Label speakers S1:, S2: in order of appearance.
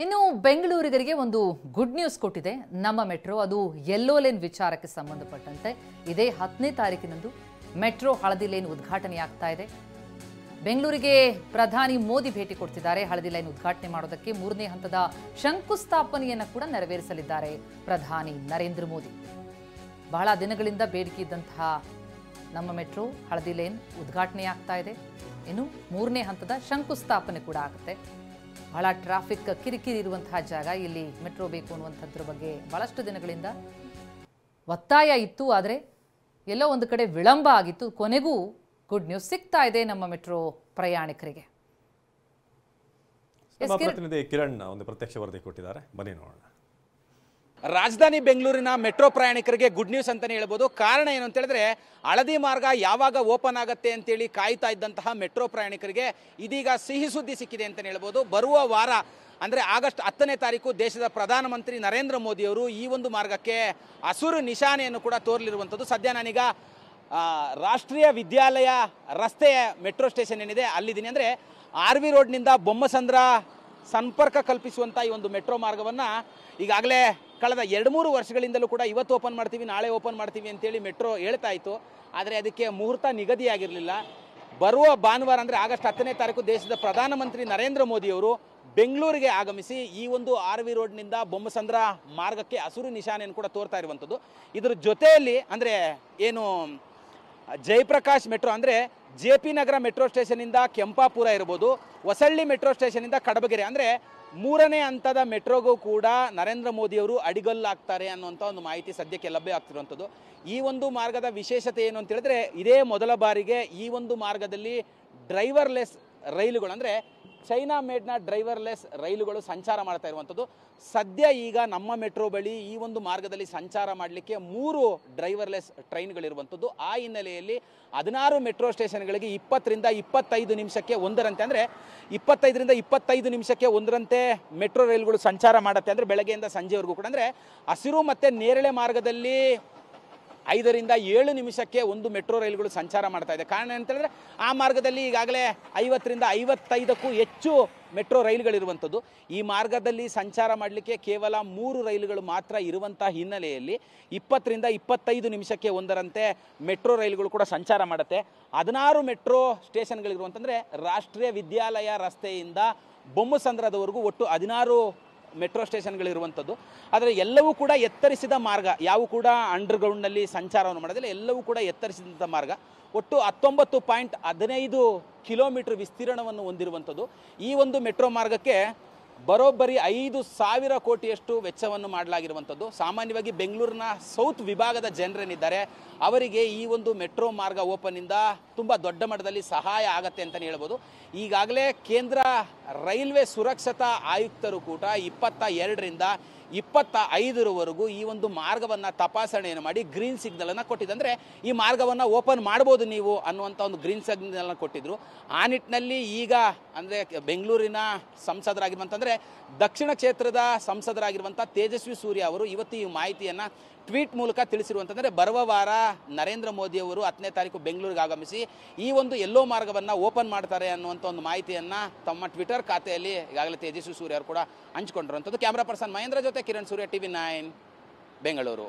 S1: ಇನ್ನು ಬೆಂಗಳೂರಿಗರಿಗೆ ಒಂದು good news ಕೊಟ್ಟಿದೆ ನಮ್ಮ ಮೆಟ್ರೋ. ಅದು ಯೆಲ್ಲೋ ಲೇನ್ ವಿಚಾರಕ್ಕೆ ಸಂಬಂಧಪಟ್ಟಂತೆ ಇದೇ 10ನೇ ತಾರೀಕಿನಂದು ಮೆಟ್ರೋ ಹಳದಿ ಲೇನ್ ಉದ್ಘಾಟನೆಯಾಗ್ತಾ ಇದೆ. ಬೆಂಗಳೂರಿಗೆ ಪ್ರಧಾನಿ ಮೋದಿ ಭೇಟಿ ಕೊಡ್ತಿದ್ದಾರೆ. ಹಳದಿ ಲೈನ್ ಉದ್ಘಾಟನೆ ಮಾಡೋದಕ್ಕೆ 3ನೇ ಹಂತದ ಶಂಕುಸ್ಥಾಪನೆಯನ್ನು ಕೂಡ ನೆರವೇರಿಸಲಿದ್ದಾರೆ ಪ್ರಧಾನಿ ನರೇಂದ್ರ ಮೋದಿ. ಬಹಳ ದಿನಗಳಿಂದ ಬೇಡಿಕೆ ಇದ್ದಂತಹ ನಮ್ಮ ಮೆಟ್ರೋ ಹಳದಿ ಲೇನ್ ಉದ್ಘಾಟನೆಯಾಗ್ತಾ ಇದೆ. ಇನ್ನು 3ನೇ ಹಂತದ ಶಂಕುಸ್ಥಾಪನೆ ಕೂಡ ಆಗುತ್ತೆ. ಬಹಳ ಟ್ರಾಫಿಕ್ ಕಿರಿಕಿರಿ ಇರುವಂತಹ ಜಾಗ. ಇಲ್ಲಿ ಮೆಟ್ರೋ ಬೇಕು ಅನ್ನುವಂಥದ್ರ ಬಗ್ಗೆ ಬಹಳಷ್ಟು ದಿನಗಳಿಂದ ಒತ್ತಾಯ ಇತ್ತು. ಆದರೆ ಎಲ್ಲೋ ಒಂದು ಕಡೆ ವಿಳಂಬ ಆಗಿತ್ತು. ಕೊನೆಗೂ ಗುಡ್ ನ್ಯೂಸ್ ಸಿಗ್ತಾ ಇದೆ ನಮ್ಮ ಮೆಟ್ರೋ ಪ್ರಯಾಣಿಕರಿಗೆ.
S2: ಪ್ರತಿನಿಧಿ ಕಿರಣ್ ಒಂದು ಪ್ರತ್ಯಕ್ಷ ವರದಿ ಕೊಟ್ಟಿದ್ದಾರೆ, ಬನ್ನಿ ನೋಡೋಣ.
S3: ರಾಜಧಾನಿ ಬೆಂಗಳೂರಿನ ಮೆಟ್ರೋ ಪ್ರಯಾಣಿಕರಿಗೆ ಗುಡ್ ನ್ಯೂಸ್ ಅಂತಾನೆ ಹೇಳ್ಬೋದು. ಕಾರಣ ಏನು ಅಂತ ಹೇಳಿದ್ರೆ, ಹಳದಿ ಮಾರ್ಗ ಯಾವಾಗ ಓಪನ್ ಆಗುತ್ತೆ ಅಂತೇಳಿ ಕಾಯ್ತಾ ಇದ್ದಂತಹ ಮೆಟ್ರೋ ಪ್ರಯಾಣಿಕರಿಗೆ ಇದೀಗ ಸಿಹಿ ಸುದ್ದಿ ಸಿಕ್ಕಿದೆ ಅಂತಾನೆ ಹೇಳ್ಬೋದು. ಬರುವ ವಾರ ಅಂದರೆ ಆಗಸ್ಟ್ 10ನೇ ತಾರೀಕು ದೇಶದ ಪ್ರಧಾನಮಂತ್ರಿ ನರೇಂದ್ರ ಮೋದಿ ಅವರು ಈ ಒಂದು ಮಾರ್ಗಕ್ಕೆ ಹಸಿರು ನಿಶಾನೆಯನ್ನು ಕೂಡ ತೋರಲಿರುವಂಥದ್ದು. ಸದ್ಯ ನಾನೀಗ ರಾಷ್ಟ್ರೀಯ ವಿದ್ಯಾಲಯ ರಸ್ತೆಯ ಮೆಟ್ರೋ ಸ್ಟೇಷನ್ ಏನಿದೆ ಅಲ್ಲಿದ್ದೀನಿ. ಅಂದರೆ RV ರೋಡ್ನಿಂದ ಬೊಮ್ಮಸಂದ್ರ ಸಂಪರ್ಕ ಕಲ್ಪಿಸುವಂಥ ಈ ಒಂದು ಮೆಟ್ರೋ ಮಾರ್ಗವನ್ನು ಈಗಾಗಲೇ ಕಳೆದ 2-3 ವರ್ಷಗಳಿಂದಲೂ ಕೂಡ ಇವತ್ತು ಓಪನ್ ಮಾಡ್ತೀವಿ, ನಾಳೆ ಓಪನ್ ಮಾಡ್ತೀವಿ ಅಂತೇಳಿ ಮೆಟ್ರೋ ಹೇಳ್ತಾ ಇತ್ತು. ಆದರೆ ಅದಕ್ಕೆ ಮುಹೂರ್ತ ನಿಗದಿಯಾಗಿರಲಿಲ್ಲ. ಬರುವ ಭಾನುವಾರ ಅಂದರೆ ಆಗಸ್ಟ್ 10ನೇ ತಾರೀಕು ದೇಶದ ಪ್ರಧಾನಮಂತ್ರಿ ನರೇಂದ್ರ ಮೋದಿಯವರು ಬೆಂಗಳೂರಿಗೆ ಆಗಮಿಸಿ ಈ ಒಂದು RV ರೋಡ್ನಿಂದ ಬೊಮ್ಮಸಂದ್ರ ಮಾರ್ಗಕ್ಕೆ ಹಸಿರು ನಿಶಾನೆಯನ್ನು ಕೂಡ ತೋರ್ತಾ ಇರುವಂಥದ್ದು. ಇದರ ಜೊತೆಯಲ್ಲಿ ಅಂದರೆ ಏನು ಜಯಪ್ರಕಾಶ್ ಮೆಟ್ರೋ ಅಂದರೆ JP ನಗರ ಮೆಟ್ರೋ ಸ್ಟೇಷನಿಂದ ಕೆಂಪಾಪುರ ಇರ್ಬೋದು, ಹೊಸಳ್ಳಿ ಮೆಟ್ರೋ ಸ್ಟೇಷನಿಂದ ಕಡಬಗೆರೆ ಅಂದರೆ 3ನೇ ಹಂತದ ಮೆಟ್ರೋಗೂ ಕೂಡ ನರೇಂದ್ರ ಮೋದಿಯವರು ಅಡಿಗಲ್ಲಾಗ್ತಾರೆ ಅನ್ನುವಂಥ ಒಂದು ಮಾಹಿತಿ ಸದ್ಯಕ್ಕೆ ಲಭ್ಯ ಆಗ್ತಿರುವಂಥದ್ದು. ಈ ಒಂದು ಮಾರ್ಗದ ವಿಶೇಷತೆ ಏನು ಅಂತ ಹೇಳಿದ್ರೆ, ಇದೇ ಮೊದಲ ಬಾರಿಗೆ ಈ ಒಂದು ಮಾರ್ಗದಲ್ಲಿ ಡ್ರೈವರ್ಲೆಸ್ ರೈಲುಗಳು ಅಂದರೆ ಚೈನಾ ಮೇಡ್ನ ಡ್ರೈವರ್ಲೆಸ್ ರೈಲುಗಳು ಸಂಚಾರ ಮಾಡ್ತಾ ಇರುವಂಥದ್ದು. ಸದ್ಯ ಈಗ ನಮ್ಮ ಮೆಟ್ರೋ ಬಳಿ ಈ ಒಂದು ಮಾರ್ಗದಲ್ಲಿ ಸಂಚಾರ ಮಾಡಲಿಕ್ಕೆ 3 ಡ್ರೈವರ್ಲೆಸ್ ಟ್ರೈನ್ಗಳಿರುವಂಥದ್ದು. ಆ ಹಿನ್ನೆಲೆಯಲ್ಲಿ 16 ಮೆಟ್ರೋ ಸ್ಟೇಷನ್ಗಳಿಗೆ 20ರಿಂದ 25 ನಿಮಿಷಕ್ಕೆ ಒಂದರಂತೆ ಅಂದರೆ 25ರಿಂದ 25 ನಿಮಿಷಕ್ಕೆ ಒಂದರಂತೆ ಮೆಟ್ರೋ ರೈಲುಗಳು ಸಂಚಾರ ಮಾಡುತ್ತೆ. ಅಂದರೆ ಬೆಳಗ್ಗೆಯಿಂದ ಸಂಜೆವರೆಗೂ ಕೂಡ. ಅಂದರೆ ಹಸಿರು ಮತ್ತು ನೇರಳೆ ಮಾರ್ಗದಲ್ಲಿ 5ರಿಂದ 7 ನಿಮಿಷಕ್ಕೆ ಒಂದು ಮೆಟ್ರೋ ರೈಲುಗಳು ಸಂಚಾರ ಮಾಡ್ತಾ ಇದೆ. ಕಾರಣ ಅಂತ ಹೇಳಿದ್ರೆ ಆ ಮಾರ್ಗದಲ್ಲಿ ಈಗಾಗಲೇ 50ರಿಂದ 55ಕ್ಕೂ ಹೆಚ್ಚು ಮೆಟ್ರೋ ರೈಲುಗಳಿರುವಂಥದ್ದು. ಈ ಮಾರ್ಗದಲ್ಲಿ ಸಂಚಾರ ಮಾಡಲಿಕ್ಕೆ ಕೇವಲ 3 ರೈಲುಗಳು ಮಾತ್ರ ಇರುವಂಥ ಹಿನ್ನೆಲೆಯಲ್ಲಿ 20ರಿಂದ 25 ನಿಮಿಷಕ್ಕೆ ಒಂದರಂತೆ ಮೆಟ್ರೋ ರೈಲುಗಳು ಕೂಡ ಸಂಚಾರ ಮಾಡುತ್ತೆ. 16 ಮೆಟ್ರೋ ಸ್ಟೇಷನ್ಗಳಿರುವಂತಂದರೆ ರಾಷ್ಟ್ರೀಯ ವಿದ್ಯಾಲಯ ರಸ್ತೆಯಿಂದ ಬೊಮ್ಮಸಂದ್ರದವರೆಗೂ ಒಟ್ಟು 16 ಮೆಟ್ರೋ ಸ್ಟೇಷನ್ಗಳಿರುವಂಥದ್ದು. ಆದರೆ ಎಲ್ಲವೂ ಕೂಡ ಎತ್ತರಿಸಿದ ಮಾರ್ಗ, ಯಾವು ಕೂಡ ಅಂಡರ್ಗ್ರೌಂಡ್ನಲ್ಲಿ ಸಂಚಾರವನ್ನು ಮಾಡೋದಿಲ್ಲ, ಎಲ್ಲವೂ ಕೂಡ ಎತ್ತರಿಸಿದಂಥ ಮಾರ್ಗ. ಒಟ್ಟು 19.15 ಕಿಲೋಮೀಟರ್ ವಿಸ್ತೀರ್ಣವನ್ನು ಹೊಂದಿರುವಂಥದ್ದು. ಈ ಒಂದು ಮೆಟ್ರೋ ಮಾರ್ಗಕ್ಕೆ ಬರೋಬ್ಬರಿ 5,000 ಕೋಟಿಯಷ್ಟು ವೆಚ್ಚವನ್ನು ಮಾಡಲಾಗಿರುವಂಥದ್ದು. ಸಾಮಾನ್ಯವಾಗಿ ಬೆಂಗಳೂರಿನ ಸೌತ್ ವಿಭಾಗದ ಜನರೇನಿದ್ದಾರೆ ಅವರಿಗೆ ಈ ಒಂದು ಮೆಟ್ರೋ ಮಾರ್ಗ ಓಪನ್ನಿಂದ ತುಂಬ ದೊಡ್ಡ ಮಟ್ಟದಲ್ಲಿ ಸಹಾಯ ಆಗತ್ತೆ ಅಂತಲೇ ಹೇಳ್ಬೋದು. ಈಗಾಗಲೇ ಕೇಂದ್ರ ರೈಲ್ವೆ ಸುರಕ್ಷತಾ ಆಯುಕ್ತರು ಕೂಡ 22ರಿಂದ 25ರವರೆಗೂ ಈ ಒಂದು ಮಾರ್ಗವನ್ನು ತಪಾಸಣೆಯನ್ನು ಮಾಡಿ ಗ್ರೀನ್ ಸಿಗ್ನಲನ್ನು ಕೊಟ್ಟಿದ್ದು. ಅಂದರೆ ಈ ಮಾರ್ಗವನ್ನು ಓಪನ್ ಮಾಡ್ಬೋದು ನೀವು ಅನ್ನುವಂಥ ಒಂದು ಗ್ರೀನ್ ಸಿಗ್ನಲನ್ನು ಕೊಟ್ಟಿದ್ರು. ಆ ನಿಟ್ಟಿನಲ್ಲಿ ಈಗ ಅಂದರೆ ಬೆಂಗಳೂರಿನ ಸಂಸದರಾಗಿರುವಂತಂದರೆ ದಕ್ಷಿಣ ಕ್ಷೇತ್ರದ ಸಂಸದರಾಗಿರುವಂಥ ತೇಜಸ್ವಿ ಸೂರ್ಯ ಅವರು ಇವತ್ತು ಈ ಮಾಹಿತಿಯನ್ನು ಟ್ವೀಟ್ ಮೂಲಕ ತಿಳಿಸಿರುವಂತಂದರೆ ಬರುವ ವಾರ ನರೇಂದ್ರ ಮೋದಿ ಅವರು 10ನೇ ತಾರೀಕು ಬೆಂಗಳೂರಿಗೆ ಆಗಮಿಸಿ ಈ ಒಂದು ಎಲ್ಲೋ ಮಾರ್ಗವನ್ನು ಓಪನ್ ಮಾಡ್ತಾರೆ ಅನ್ನುವಂಥ ಒಂದು ಮಾಹಿತಿಯನ್ನು ತಮ್ಮ ಟ್ವಿಟರ್ ಖಾತೆಯಲ್ಲಿ ಈಗಾಗಲೇ ತೇಜಸ್ವಿ ಸೂರ್ಯ ಅವರು ಕೂಡ ಹಂಚಿಕೊಂಡಿರುವಂಥದ್ದು. ಕ್ಯಾಮ್ರಾ ಪರ್ಸನ್ ಮಹೇಂದ್ರ ಜೊತೆ ಕಿರಣ್ ಸೂರ್ಯ, TV9 ಬೆಂಗಳೂರು.